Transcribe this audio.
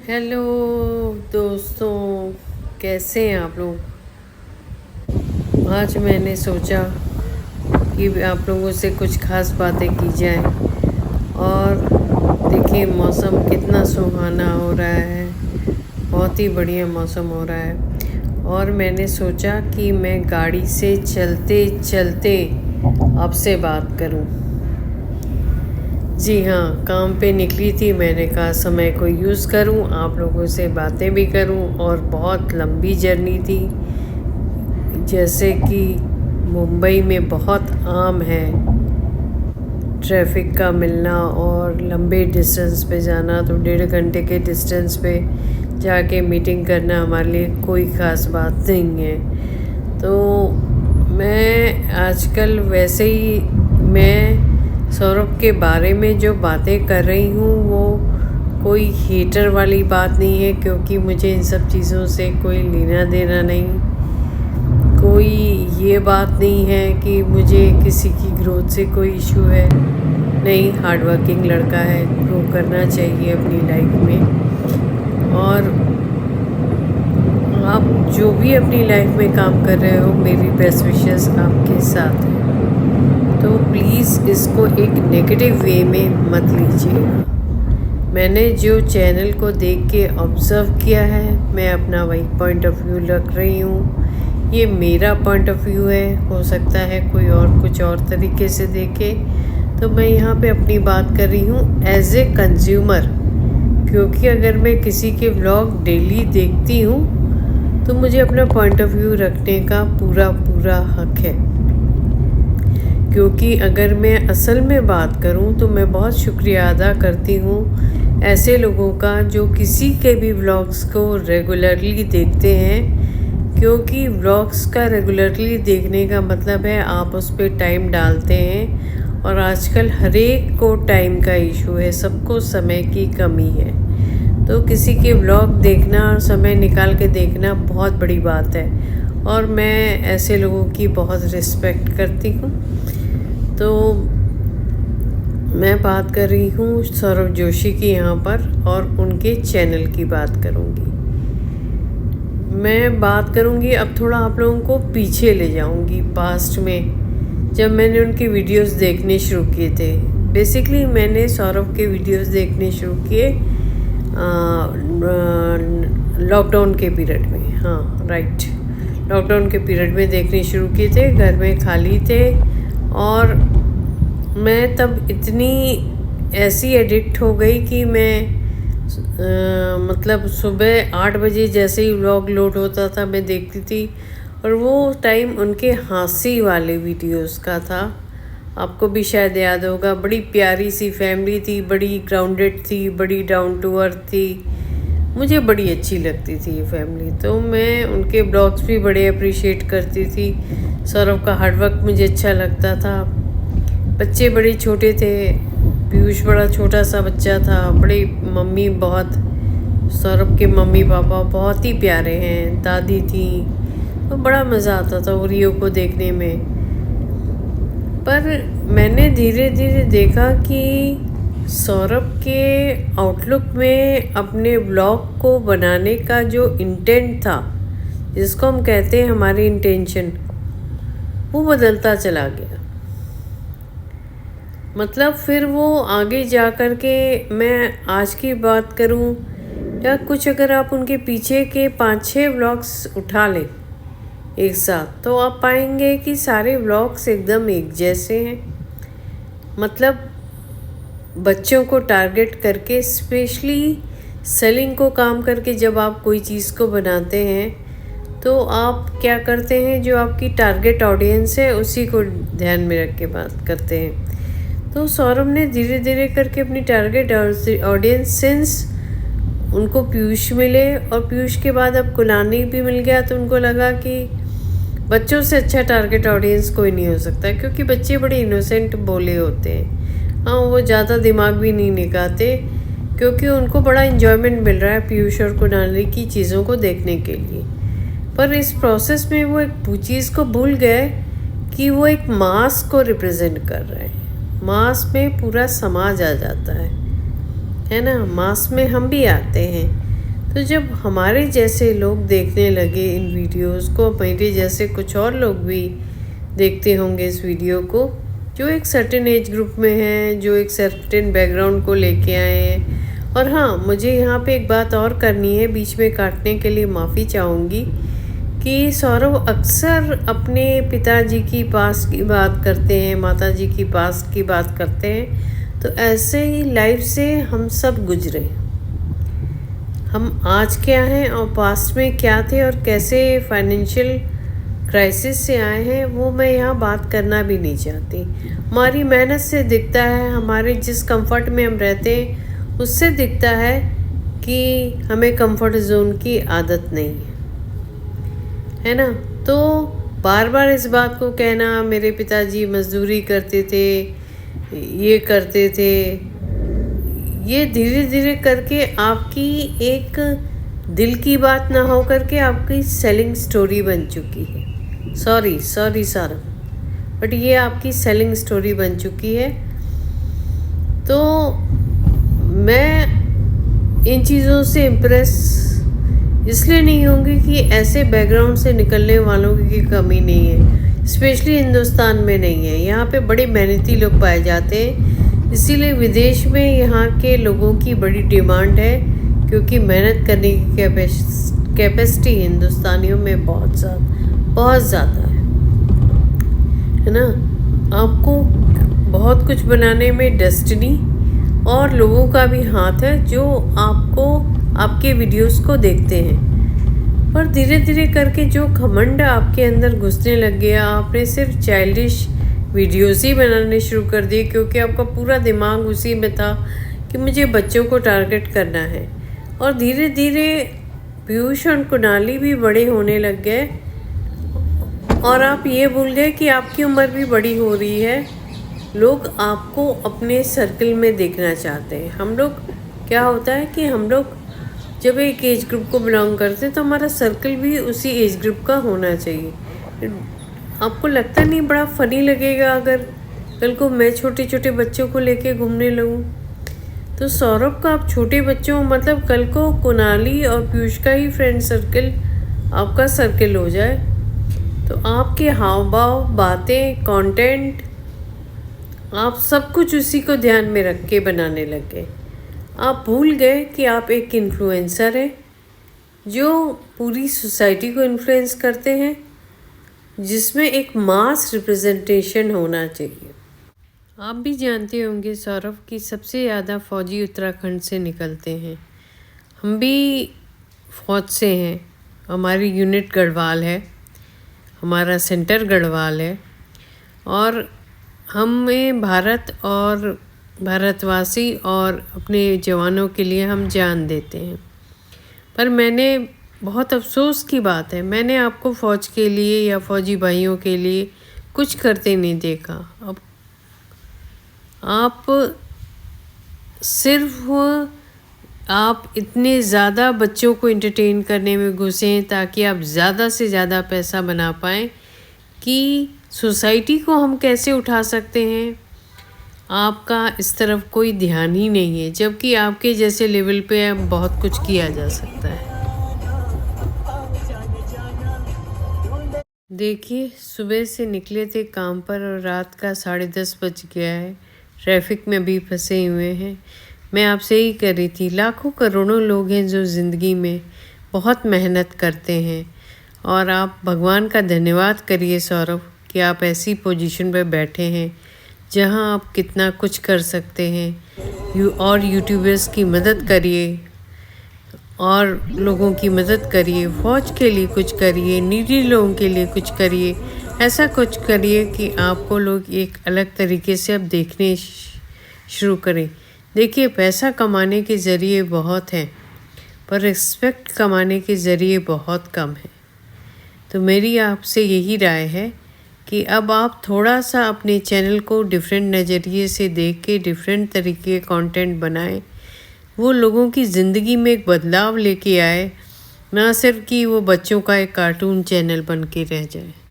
Hello दोस्तों, कैसे हैं आप लोग। आज मैंने सोचा कि आप लोगों से कुछ खास बातें की जाएं। और देखिए मौसम कितना सुहाना हो रहा है, बहुत ही बढ़िया मौसम हो रहा है। और मैंने सोचा कि मैं गाड़ी से चलते चलते आपसे बात करूं। जी हाँ, काम पे निकली थी, मैंने कहा समय को यूज़ करूं, आप लोगों से बातें भी करूं। और बहुत लंबी जर्नी थी, जैसे कि मुंबई में बहुत आम है ट्रैफिक का मिलना और लंबे डिस्टेंस पे जाना। तो 1.5 घंटे के डिस्टेंस पे जाके मीटिंग करना हमारे लिए कोई ख़ास बात नहीं है। तो मैं आजकल वैसे ही मैं सौरभ के बारे में जो बातें कर रही हूँ वो कोई हेटर वाली बात नहीं है, क्योंकि मुझे इन सब चीज़ों से कोई लेना देना नहीं। कोई ये बात नहीं है कि मुझे किसी की ग्रोथ से कोई इशू है, नहीं। हार्ड वर्किंग लड़का है, ग्रो करना चाहिए अपनी लाइफ में। और आप जो भी अपनी लाइफ में काम कर रहे हो, मेरी बेस्ट विशेस आपके साथ है। तो प्लीज़ इसको एक नेगेटिव वे में मत लीजिएगा। मैंने जो चैनल को देख के ऑब्ज़र्व किया है, मैं अपना वही पॉइंट ऑफ व्यू रख रही हूँ। ये मेरा पॉइंट ऑफ व्यू है, हो सकता है कोई और कुछ और तरीके से देखे। तो मैं यहाँ पे अपनी बात कर रही हूँ एज ए कंज्यूमर, क्योंकि अगर मैं किसी के व्लॉग डेली देखती हूँ तो मुझे अपना पॉइंट ऑफ व्यू रखने का पूरा हक है। क्योंकि अगर मैं असल में बात करूं तो मैं बहुत शुक्रिया अदा करती हूं ऐसे लोगों का जो किसी के भी व्लॉग्स को रेगुलरली देखते हैं। क्योंकि व्लॉग्स का रेगुलरली देखने का मतलब है आप उस पर टाइम डालते हैं। और आजकल हर एक को टाइम का इशू है, सबको समय की कमी है। तो किसी के व्लॉग देखना और समय निकाल के देखना बहुत बड़ी बात है, और मैं ऐसे लोगों की बहुत रिस्पेक्ट करती हूँ। तो मैं बात कर रही हूँ सौरभ जोशी की यहाँ पर, और उनके चैनल की बात करूँगी। मैं बात करूँगी अब थोड़ा आप लोगों को पीछे ले जाऊँगी, पास्ट में, जब मैंने उनकी वीडियोस देखने शुरू किए थे। बेसिकली मैंने सौरभ के वीडियोस देखने शुरू किए लॉकडाउन के पीरियड में। हाँ राइट, लॉकडाउन के पीरियड में देखने शुरू किए थे, घर में खाली थे। और मैं तब इतनी ऐसी एडिक्ट हो गई कि मैं मतलब सुबह 8 बजे जैसे ही व्लॉग लोड होता था मैं देखती थी। और वो टाइम उनके हंसी वाले वीडियोस का था, आपको भी शायद याद होगा। बड़ी प्यारी सी फैमिली थी, बड़ी ग्राउंडेड थी, बड़ी डाउन टू अर्थ थी। मुझे बड़ी अच्छी लगती थी ये फैमिली, तो मैं उनके ब्लॉग्स भी बड़े अप्रिशिएट करती थी। सौरभ का हार्डवर्क मुझे अच्छा लगता था। बच्चे बड़े छोटे थे, पीयूष बड़ा छोटा सा बच्चा था। बड़ी मम्मी बहुत, सौरभ के मम्मी पापा बहुत ही प्यारे हैं, दादी थी। तो बड़ा मज़ा आता था ओरियो को देखने में। पर मैंने धीरे धीरे देखा कि सौरभ के आउटलुक में अपने ब्लॉग को बनाने का जो इंटेंट था, जिसको हम कहते हैं हमारी इंटेंशन, वो बदलता चला गया। मतलब फिर वो आगे जा कर के, मैं आज की बात करूं या कुछ, अगर आप उनके पीछे के 5-6 व्लॉग्स उठा लें एक साथ, तो आप पाएंगे कि सारे व्लॉग्स एकदम एक जैसे हैं। मतलब बच्चों को टारगेट करके, स्पेशली सेलिंग को काम करके, जब आप कोई चीज़ को बनाते हैं तो आप क्या करते हैं, जो आपकी टारगेट ऑडियंस है उसी को ध्यान में रख के बात करते हैं। तो सौरभ ने धीरे धीरे करके अपनी टारगेट ऑडियंस, सिंस उनको पीयूष मिले और पीयूष के बाद अब कुलानी भी मिल गया, तो उनको लगा कि बच्चों से अच्छा टारगेट ऑडियंस कोई नहीं हो सकता। क्योंकि बच्चे बड़े इनोसेंट बोले होते हैं, हाँ, वो ज़्यादा दिमाग भी नहीं निकालते, क्योंकि उनको बड़ा इन्जॉयमेंट मिल रहा है पीयूष और कुलानी की चीज़ों को देखने के लिए। पर इस प्रोसेस में वो एक चीज़ को भूल गए कि वो एक मास को रिप्रेजेंट कर रहे हैं। मास में पूरा समाज आ जाता है ना। मास में हम भी आते हैं, तो जब हमारे जैसे लोग देखने लगे इन वीडियोस को, मेरे जैसे कुछ और लोग भी देखते होंगे इस वीडियो को, जो एक सर्टेन एज ग्रुप में हैं, जो एक सर्टेन बैकग्राउंड को लेके आए हैं। और हाँ, मुझे यहाँ पे एक बात और करनी है, बीच में काटने के लिए माफ़ी चाहूँगी कि सौरभ अक्सर अपने पिताजी की पास्ट की बात करते हैं, माताजी की पास्ट की बात करते हैं। तो ऐसे ही लाइफ से हम सब गुजरे, हम आज क्या हैं और पास्ट में क्या थे और कैसे फाइनेंशियल क्राइसिस से आए हैं, वो मैं यहाँ बात करना भी नहीं चाहती। हमारी मेहनत से दिखता है, हमारे जिस कंफर्ट में हम रहते हैं उससे दिखता है कि हमें कंफर्ट जोन की आदत नहीं है ना। तो बार बार इस बात को कहना, मेरे पिताजी मजदूरी करते थे, ये करते थे, ये धीरे धीरे करके आपकी एक दिल की बात ना हो करके आपकी सेलिंग स्टोरी बन चुकी है। सॉरी सर, बट ये आपकी सेलिंग स्टोरी बन चुकी है। तो मैं इन चीज़ों से इम्प्रेस इसलिए नहीं होंगी कि ऐसे बैकग्राउंड से निकलने वालों की कमी नहीं है, स्पेशली हिंदुस्तान में नहीं है। यहाँ पे बड़े मेहनती लोग पाए जाते हैं, इसीलिए विदेश में यहाँ के लोगों की बड़ी डिमांड है, क्योंकि मेहनत करने की कैपेसिटी हिंदुस्तानियों में बहुत ज़्यादा है ना। आपको बहुत कुछ बनाने में डेस्टिनी और लोगों का भी हाथ है जो आपको आपके वीडियोस को देखते हैं। पर धीरे धीरे करके जो घमंड आपके अंदर घुसने लग गया, आपने सिर्फ चाइल्डिश वीडियोस ही बनाने शुरू कर दिए, क्योंकि आपका पूरा दिमाग उसी में था कि मुझे बच्चों को टारगेट करना है। और धीरे धीरे पीयूष और कुणाली भी बड़े होने लग गए और आप ये भूल गए कि आपकी उम्र भी बड़ी हो रही है। लोग आपको अपने सर्कल में देखना चाहते हैं। हम लोग क्या होता है कि हम लोग जब एक एज ग्रुप को बिलोंग करते हैं तो हमारा सर्कल भी उसी एज ग्रुप का होना चाहिए। आपको लगता नहीं बड़ा फ़नी लगेगा अगर कल को मैं छोटे छोटे बच्चों को लेके घूमने लगूँ? तो सौरभ का आप छोटे बच्चों, मतलब कल को कुणाली और पीयूष का ही फ्रेंड सर्कल आपका सर्कल हो जाए, तो आपके हाव भाव, बातें, कंटेंट, आप सब कुछ उसी को ध्यान में रख के बनाने लगे। आप भूल गए कि आप एक इन्फ्लुएंसर हैं जो पूरी सोसाइटी को इन्फ्लुएंस करते हैं, जिसमें एक मास रिप्रेजेंटेशन होना चाहिए। आप भी जानते होंगे सौरभ कि सबसे ज़्यादा फ़ौजी उत्तराखंड से निकलते हैं। हम भी फ़ौज से हैं, हमारी यूनिट गढ़वाल है, हमारा सेंटर गढ़वाल है, और हमें भारत और भारतवासी और अपने जवानों के लिए हम जान देते हैं। पर मैंने, बहुत अफसोस की बात है, मैंने आपको फ़ौज के लिए या फ़ौजी भाइयों के लिए कुछ करते नहीं देखा। अब आप सिर्फ आप इतने ज़्यादा बच्चों को एंटरटेन करने में घुसे हैं ताकि आप ज़्यादा से ज़्यादा पैसा बना पाएँ कि सोसाइटी को हम कैसे उठा सकते हैं। आपका इस तरफ कोई ध्यान ही नहीं है, जबकि आपके जैसे लेवल पे बहुत कुछ किया जा सकता है। देखिए, सुबह से निकले थे काम पर और रात का 10:30 बज गया है, ट्रैफिक में भी फंसे हुए हैं। मैं आपसे ही कह रही थी, लाखों करोड़ों लोग हैं जो ज़िंदगी में बहुत मेहनत करते हैं, और आप भगवान का धन्यवाद करिए सौरभ कि आप ऐसी पोजीशन पर बैठे हैं जहां आप कितना कुछ कर सकते हैं। और यूट्यूबर्स की मदद करिए और लोगों की मदद करिए, फ़ौज के लिए कुछ करिए, नीडी लोगों के लिए कुछ करिए, ऐसा कुछ करिए कि आपको लोग एक अलग तरीके से अब देखने शुरू करें। देखिए, पैसा कमाने के ज़रिए बहुत हैं, पर रिस्पेक्ट कमाने के ज़रिए बहुत कम है। तो मेरी आपसे यही राय है कि अब आप थोड़ा सा अपने चैनल को डिफरेंट नज़रिए से देख के डिफरेंट तरीके के कंटेंट बनाएं, वो लोगों की ज़िंदगी में एक बदलाव लेके आए, ना सिर्फ कि वो बच्चों का एक कार्टून चैनल बन के रह जाए।